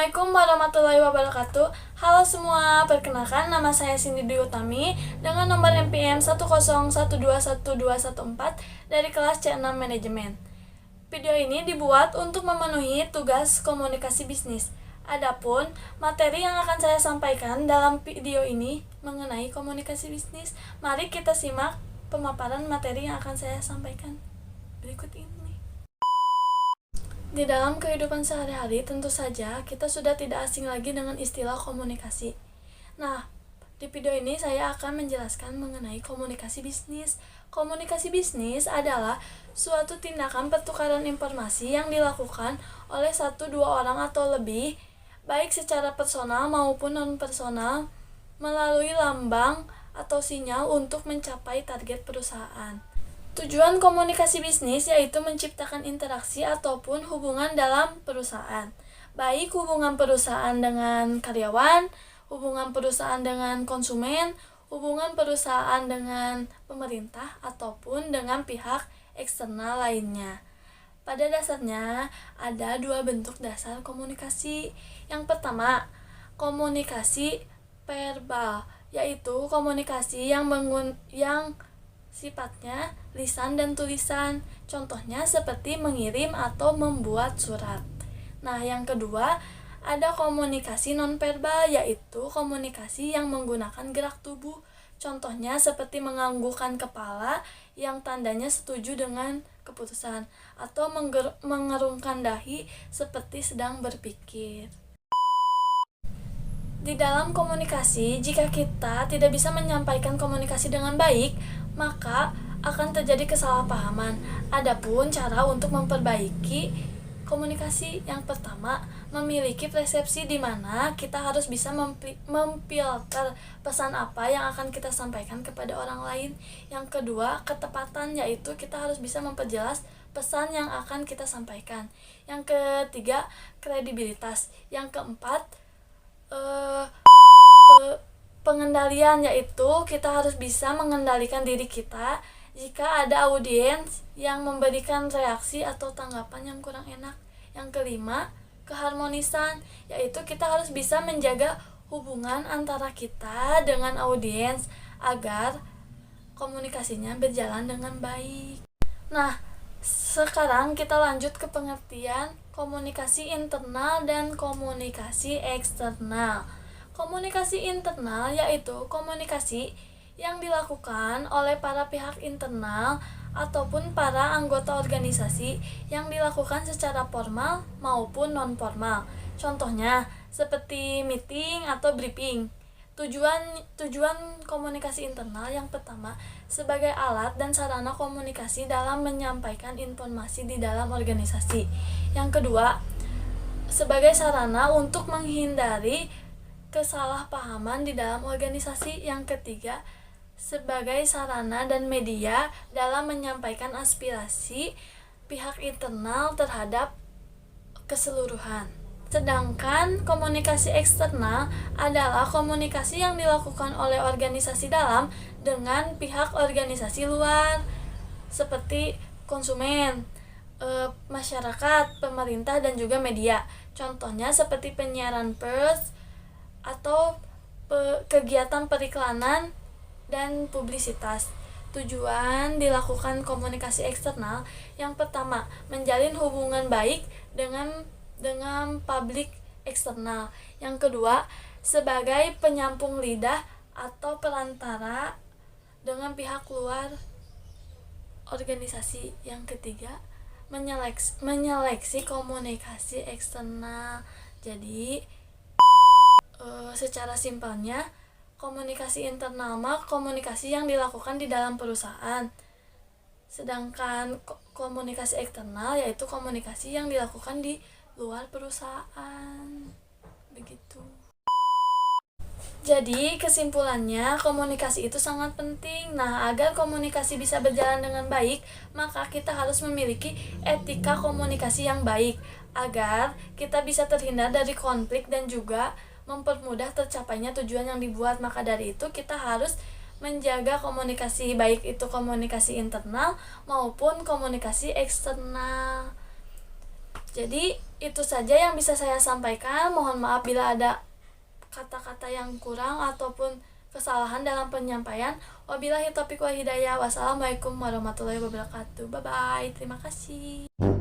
Assalamualaikum warahmatullahi wabarakatuh. Halo semua, perkenalkan nama saya Cindy Dwi Utami dengan nomor NPM 101212114 dari kelas C6 Manajemen. Video ini dibuat untuk memenuhi tugas komunikasi bisnis. Adapun materi yang akan saya sampaikan dalam video ini mengenai komunikasi bisnis. Mari kita simak pemaparan materi yang akan saya sampaikan berikut ini. Di dalam kehidupan sehari-hari, tentu saja kita sudah tidak asing lagi dengan istilah komunikasi. Nah, di video ini saya akan menjelaskan mengenai komunikasi bisnis. Komunikasi bisnis adalah suatu tindakan pertukaran informasi yang dilakukan oleh 1-2 orang atau lebih, baik secara personal maupun non-personal, melalui lambang atau sinyal untuk mencapai target perusahaan. Tujuan komunikasi bisnis yaitu menciptakan interaksi ataupun hubungan dalam perusahaan, baik hubungan perusahaan dengan karyawan, hubungan perusahaan dengan konsumen, hubungan perusahaan dengan pemerintah, ataupun dengan pihak eksternal lainnya. Pada dasarnya, ada 2 bentuk dasar komunikasi. Yang pertama, komunikasi verbal, yaitu komunikasi yang sifatnya lisan dan tulisan, contohnya seperti mengirim atau membuat surat. Nah, yang kedua, ada komunikasi nonverbal, yaitu komunikasi yang menggunakan gerak tubuh, contohnya seperti menganggukkan kepala yang tandanya setuju dengan keputusan, atau mengerungkan dahi seperti sedang berpikir. Di dalam komunikasi, jika kita tidak bisa menyampaikan komunikasi dengan baik, maka akan terjadi kesalahpahaman. Adapun cara untuk memperbaiki komunikasi, yang pertama, memiliki persepsi di mana kita harus bisa memfilter pesan apa yang akan kita sampaikan kepada orang lain. Yang kedua, ketepatan, yaitu kita harus bisa memperjelas pesan yang akan kita sampaikan. Yang ketiga, kredibilitas. Yang keempat, pengendalian, yaitu kita harus bisa mengendalikan diri kita jika ada audiens yang memberikan reaksi atau tanggapan yang kurang enak. Yang kelima, keharmonisan, yaitu kita harus bisa menjaga hubungan antara kita dengan audiens agar komunikasinya berjalan dengan baik. Nah, sekarang kita lanjut ke pengertian komunikasi internal dan komunikasi eksternal. Komunikasi internal yaitu komunikasi yang dilakukan oleh para pihak internal ataupun para anggota organisasi yang dilakukan secara formal maupun non-formal. Contohnya seperti meeting atau briefing. Tujuan komunikasi internal yang pertama, sebagai alat dan sarana komunikasi dalam menyampaikan informasi di dalam organisasi. Yang kedua, sebagai sarana untuk menghindari kesalahpahaman di dalam organisasi. Yang ketiga, sebagai sarana dan media dalam menyampaikan aspirasi pihak internal terhadap keseluruhan. Sedangkan komunikasi eksternal adalah komunikasi yang dilakukan oleh organisasi dalam dengan pihak organisasi luar seperti konsumen, masyarakat, pemerintah, dan juga media. Contohnya seperti penyiaran pers atau kegiatan periklanan dan publisitas. Tujuan dilakukan komunikasi eksternal yang pertama, menjalin hubungan baik dengan publik eksternal. Yang kedua, sebagai penyampung lidah atau perantara dengan pihak luar organisasi. Yang ketiga, menyeleksi komunikasi eksternal. Jadi, secara simpelnya, komunikasi internal mah komunikasi yang dilakukan di dalam perusahaan. Sedangkan komunikasi eksternal yaitu komunikasi yang dilakukan di luar perusahaan. Begitu. Jadi kesimpulannya, komunikasi itu sangat penting. Nah, agar komunikasi bisa berjalan dengan baik, maka kita harus memiliki etika komunikasi yang baik agar kita bisa terhindar dari konflik dan juga mempermudah tercapainya tujuan yang dibuat. Maka dari itu kita harus menjaga komunikasi, baik itu komunikasi internal maupun komunikasi eksternal. Jadi Itu saja yang bisa saya sampaikan. Mohon maaf bila ada kata-kata yang kurang ataupun kesalahan dalam penyampaian. Wabillahi taufiq wal hidayah. Wassalamualaikum warahmatullahi wabarakatuh. Bye bye. Terima kasih.